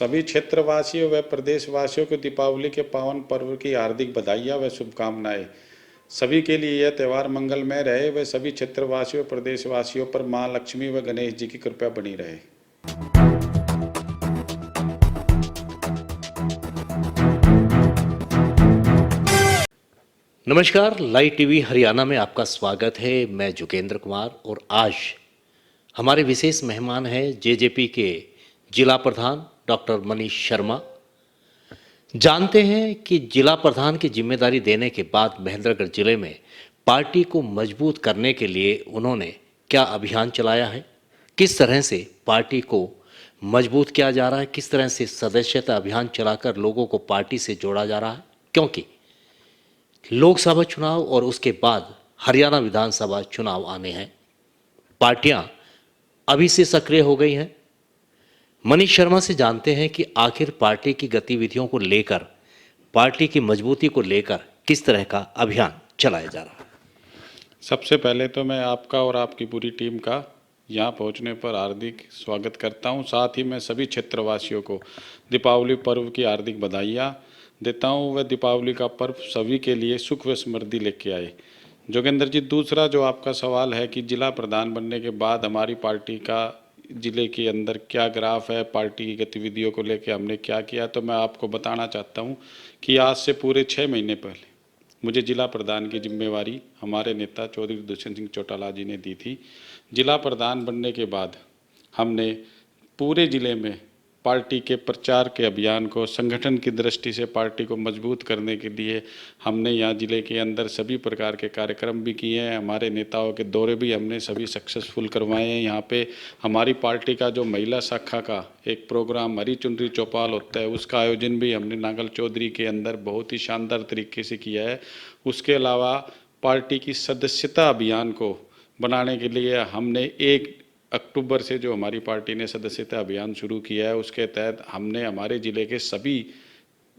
सभी क्षेत्रवासियों व प्रदेशवासियों को दीपावली के पावन पर्व की हार्दिक बधाइयाँ व शुभकामनाएं। सभी के लिए यह त्यौहार मंगलमय रहे व सभी क्षेत्रवासियों प्रदेशवासियों पर मां लक्ष्मी व गणेश जी की कृपा बनी रहे। नमस्कार, लाइव टीवी हरियाणा में आपका स्वागत है। मैं जोगेंद्र कुमार और आज हमारे विशेष मेहमान हैं जेजेपी के जिला प्रधान डॉक्टर मनीष शर्मा। जानते हैं कि जिला प्रधान की जिम्मेदारी देने के बाद महेंद्रगढ़ जिले में पार्टी को मजबूत करने के लिए उन्होंने क्या अभियान चलाया है, किस तरह से पार्टी को मजबूत किया जा रहा है, किस तरह से सदस्यता अभियान चलाकर लोगों को पार्टी से जोड़ा जा रहा है। क्योंकि लोकसभा चुनाव और उसके बाद हरियाणा विधानसभा चुनाव आने हैं, पार्टियां अभी से सक्रिय हो गई हैं। मनीष शर्मा से जानते हैं कि आखिर पार्टी की गतिविधियों को लेकर, पार्टी की मजबूती को लेकर किस तरह का अभियान चलाया जा रहा है। सबसे पहले तो मैं आपका और आपकी पूरी टीम का यहाँ पहुँचने पर हार्दिक स्वागत करता हूँ। साथ ही मैं सभी क्षेत्रवासियों को दीपावली पर्व की हार्दिक बधाइयाँ देता हूँ। वह दीपावली का पर्व सभी के लिए सुख व समृद्धि लेके आए। जोगेंद्र जी, दूसरा जो आपका सवाल है कि जिला प्रधान बनने के बाद हमारी पार्टी का जिले के अंदर क्या ग्राफ है, पार्टी की गतिविधियों को लेकर हमने क्या किया, तो मैं आपको बताना चाहता हूँ कि आज से पूरे 6 महीने पहले मुझे जिला प्रधान की जिम्मेवारी हमारे नेता चौधरी दुष्यंत सिंह चौटाला जी ने दी थी। जिला प्रधान बनने के बाद हमने पूरे जिले में पार्टी के प्रचार के अभियान को, संगठन की दृष्टि से पार्टी को मजबूत करने के लिए हमने यहाँ जिले के अंदर सभी प्रकार के कार्यक्रम भी किए हैं। हमारे नेताओं के दौरे भी हमने सभी सक्सेसफुल करवाए हैं। यहाँ पे हमारी पार्टी का जो महिला शाखा का एक प्रोग्राम हरी चुनरी चौपाल होता है, उसका आयोजन भी हमने नांगल चौधरी के अंदर बहुत ही शानदार तरीके से किया है। उसके अलावा पार्टी की सदस्यता अभियान को बनाने के लिए हमने 1 अक्टूबर से जो हमारी पार्टी ने सदस्यता अभियान शुरू किया है, उसके तहत हमने हमारे ज़िले के सभी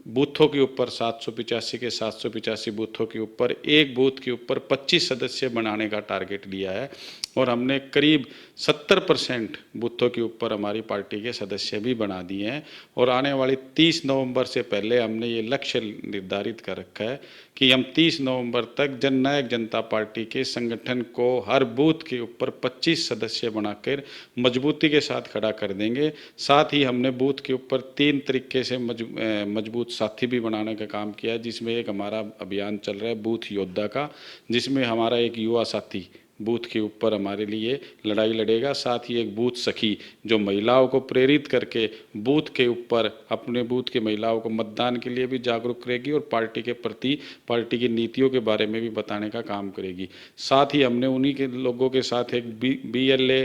बूथों के ऊपर 785 के 785 बूथों के ऊपर एक बूथ के ऊपर 25 सदस्य बनाने का टारगेट लिया है और हमने करीब 70% बूथों के ऊपर हमारी पार्टी के सदस्य भी बना दिए हैं। और आने वाली 30 नवंबर से पहले हमने ये लक्ष्य निर्धारित कर रखा है कि हम 30 नवंबर तक जननायक जनता पार्टी के संगठन को हर बूथ के ऊपर 25 सदस्य बनाकर मजबूती के साथ खड़ा कर देंगे। साथ ही हमने बूथ के ऊपर 3 तरीके से मजबूत साथी भी बनाने का काम किया, जिसमें एक हमारा अभियान चल रहा है बूथ योद्धा का, जिसमें हमारा एक युवा साथी बूथ के ऊपर हमारे लिए लड़ाई लड़ेगा। साथ ही एक बूथ सखी जो महिलाओं को प्रेरित करके बूथ के ऊपर अपने बूथ के महिलाओं को मतदान के लिए भी जागरूक करेगी और पार्टी के प्रति, पार्टी की नीतियों के बारे में भी बताने का काम करेगी। साथ ही हमने उन्हीं के लोगों के साथ एक BLA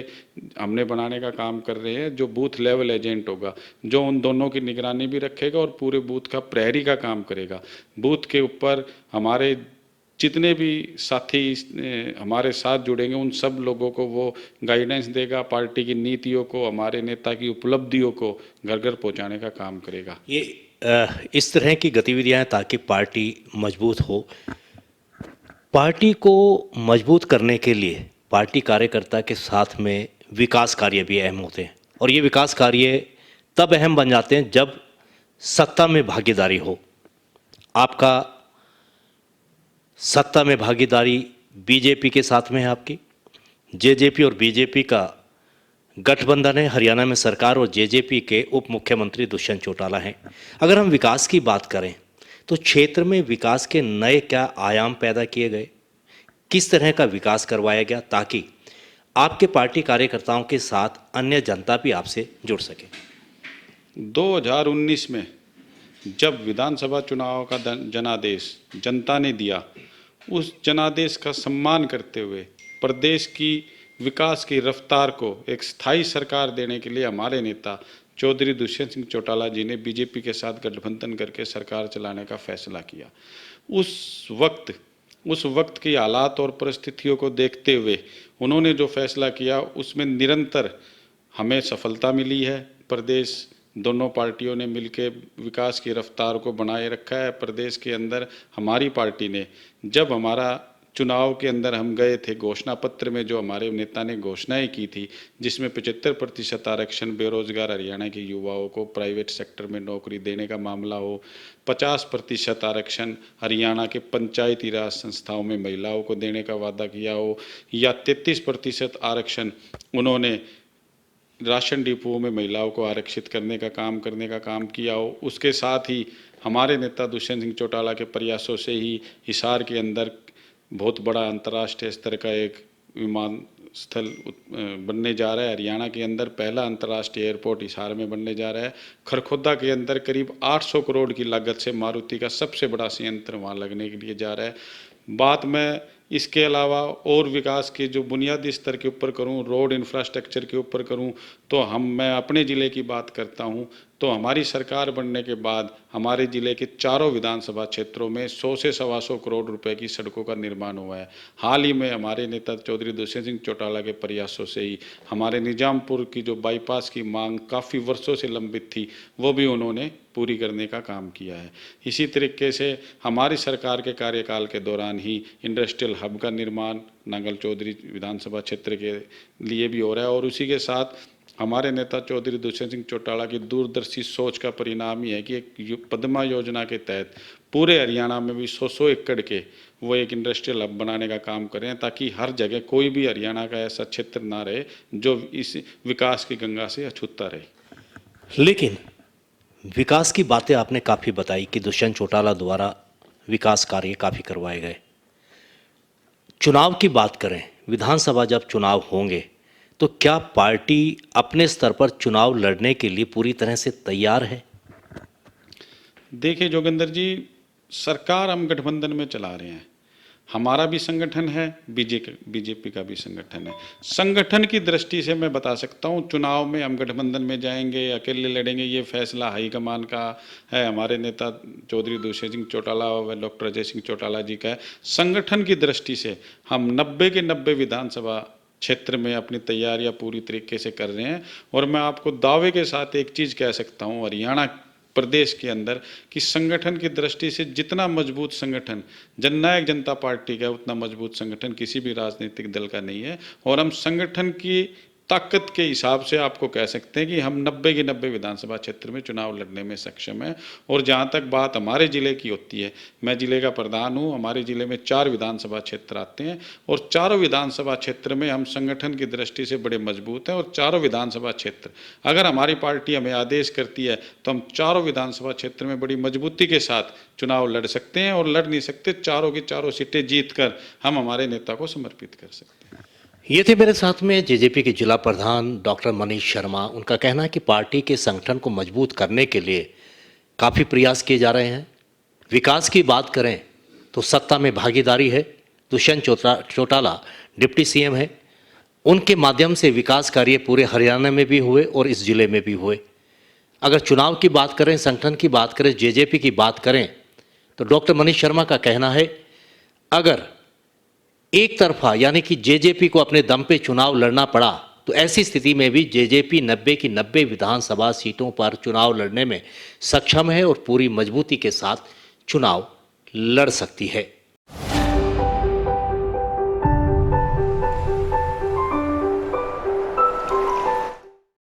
हमने बनाने का काम कर रहे हैं, जो बूथ लेवल एजेंट होगा, जो उन दोनों की निगरानी भी रखेगा और पूरे बूथ का प्रहरी का काम करेगा। बूथ के ऊपर हमारे जितने भी साथी हमारे साथ जुड़ेंगे उन सब लोगों को वो गाइडेंस देगा, पार्टी की नीतियों को, हमारे नेता की उपलब्धियों को घर घर पहुंचाने का काम करेगा। ये इस तरह की गतिविधियां ताकि पार्टी मजबूत हो। पार्टी को मजबूत करने के लिए पार्टी कार्यकर्ता के साथ में विकास कार्य भी अहम होते हैं और ये विकास कार्य तब अहम बन जाते हैं जब सत्ता में भागीदारी हो। आपका सत्ता में भागीदारी बीजेपी के साथ में है, आपकी जेजेपी और बीजेपी का गठबंधन है। हरियाणा में सरकार और जेजेपी के उप मुख्यमंत्री दुष्यंत चौटाला हैं। अगर हम विकास की बात करें तो क्षेत्र में विकास के नए क्या आयाम पैदा किए गए, किस तरह का विकास करवाया गया ताकि आपके पार्टी कार्यकर्ताओं के साथ अन्य जनता भी आपसे जुड़ सके। 2019 में जब विधानसभा चुनाव का जनादेश जनता ने दिया, उस जनादेश का सम्मान करते हुए प्रदेश की विकास की रफ्तार को एक स्थायी सरकार देने के लिए हमारे नेता चौधरी दुष्यंत सिंह चौटाला जी ने बीजेपी के साथ गठबंधन करके सरकार चलाने का फैसला किया। उस वक्त की हालात और परिस्थितियों को देखते हुए उन्होंने जो फैसला किया उसमें निरंतर हमें सफलता मिली है। प्रदेश दोनों पार्टियों ने मिलकर विकास की रफ्तार को बनाए रखा है। प्रदेश के अंदर हमारी पार्टी ने जब हमारा चुनाव के अंदर हम गए थे, घोषणा पत्र में जो हमारे नेता ने घोषणाएं की थी, जिसमें 75% आरक्षण बेरोजगार हरियाणा के युवाओं को प्राइवेट सेक्टर में नौकरी देने का मामला हो, 50% आरक्षण हरियाणा के पंचायती राज संस्थाओं में महिलाओं को देने का वादा किया हो, या 33% आरक्षण उन्होंने राशन डिपुओं में महिलाओं को आरक्षित करने का काम किया हो। उसके साथ ही हमारे नेता दुष्यंत सिंह चौटाला के प्रयासों से ही हिसार के अंदर बहुत बड़ा अंतर्राष्ट्रीय स्तर का एक विमान स्थल बनने जा रहा है। हरियाणा के अंदर पहला अंतर्राष्ट्रीय एयरपोर्ट हिसार में बनने जा रहा है। खरखोदा के अंदर करीब 800 करोड़ की लागत से मारुति का सबसे बड़ा संयंत्र वहाँ लगने के लिए जा रहा है। बात मैं इसके अलावा और विकास के जो बुनियादी स्तर के ऊपर करूं, रोड इंफ्रास्ट्रक्चर के ऊपर करूं, तो मैं अपने ज़िले की बात करता हूं, तो हमारी सरकार बनने के बाद हमारे ज़िले के चारों विधानसभा क्षेत्रों में 100 से 125 करोड़ रुपए की सड़कों का निर्माण हुआ है। हाल ही में हमारे नेता चौधरी दुष्यंत सिंह चौटाला के प्रयासों से ही हमारे निजामपुर की जो बाईपास की मांग काफ़ी वर्षों से लंबित थी, वो भी उन्होंने पूरी करने का काम किया है। इसी तरीके से हमारी सरकार के कार्यकाल के दौरान ही इंडस्ट्रियल हब का निर्माण नांगल चौधरी विधानसभा क्षेत्र के लिए भी हो रहा है, और उसी के साथ हमारे नेता चौधरी दुष्यंत सिंह चौटाला की दूरदर्शी सोच का परिणाम ही है कि एक पद्मा योजना के तहत पूरे हरियाणा में भी 100 एकड़ के वो एक इंडस्ट्रियल हब बनाने का काम करें, ताकि हर जगह कोई भी हरियाणा का ऐसा क्षेत्र ना रहे जो इस विकास की गंगा से अछूता रहे। लेकिन विकास की बातें आपने काफ़ी बताई कि दुष्यंत चौटाला द्वारा विकास कार्य काफ़ी करवाए गए। चुनाव की बात करें, विधानसभा जब चुनाव होंगे तो क्या पार्टी अपने स्तर पर चुनाव लड़ने के लिए पूरी तरह से तैयार है? देखिए जोगिंदर जी, सरकार हम गठबंधन में चला रहे हैं। हमारा भी संगठन है, बीजेपी का भी संगठन है। संगठन की दृष्टि से मैं बता सकता हूँ, चुनाव में हम गठबंधन में जाएंगे, अकेले लड़ेंगे, ये फैसला हाईकमान का है, हमारे नेता चौधरी दुष्यंत सिंह चौटाला व डॉक्टर अजय सिंह चौटाला जी का है। संगठन की दृष्टि से हम 90 के 90 विधानसभा क्षेत्र में अपनी तैयारियां पूरी तरीके से कर रहे हैं। और मैं आपको दावे के साथ एक चीज़ कह सकता हूँ, हरियाणा प्रदेश के अंदर कि संगठन की दृष्टि से जितना मजबूत संगठन जननायक जनता पार्टी का है, उतना मजबूत संगठन किसी भी राजनीतिक दल का नहीं है। और हम संगठन की ताकत के हिसाब से आपको कह सकते हैं कि हम 90 के 90 विधानसभा क्षेत्र में चुनाव लड़ने में सक्षम है। और जहाँ तक बात हमारे ज़िले की होती है, मैं ज़िले का प्रधान हूँ, हमारे ज़िले में 4 विधानसभा क्षेत्र आते हैं, और चारों विधानसभा क्षेत्र में हम संगठन की दृष्टि से बड़े मजबूत हैं। और चारों विधानसभा क्षेत्र अगर हमारी पार्टी हमें आदेश करती है तो हम चारों विधानसभा क्षेत्र में बड़ी मजबूती के साथ चुनाव लड़ सकते हैं, और लड़ नहीं सकते, चारों की चारों सीटें जीत कर हम हमारे नेता को समर्पित कर सकते हैं। ये थे मेरे साथ में जेजेपी के जिला प्रधान डॉक्टर मनीष शर्मा। उनका कहना है कि पार्टी के संगठन को मजबूत करने के लिए काफ़ी प्रयास किए जा रहे हैं। विकास की बात करें तो सत्ता में भागीदारी है, दुष्यंत चौटाला डिप्टी सीएम है, उनके माध्यम से विकास कार्य पूरे हरियाणा में भी हुए और इस जिले में भी हुए। अगर चुनाव की बात करें, संगठन की बात करें, जेजेपी की बात करें, तो डॉक्टर मनीष शर्मा का कहना है अगर एक तरफा यानी कि जेजेपी को अपने दम पे चुनाव लड़ना पड़ा तो ऐसी स्थिति में भी जेजेपी 90 की 90 विधानसभा सीटों पर चुनाव लड़ने में सक्षम है और पूरी मजबूती के साथ चुनाव लड़ सकती है।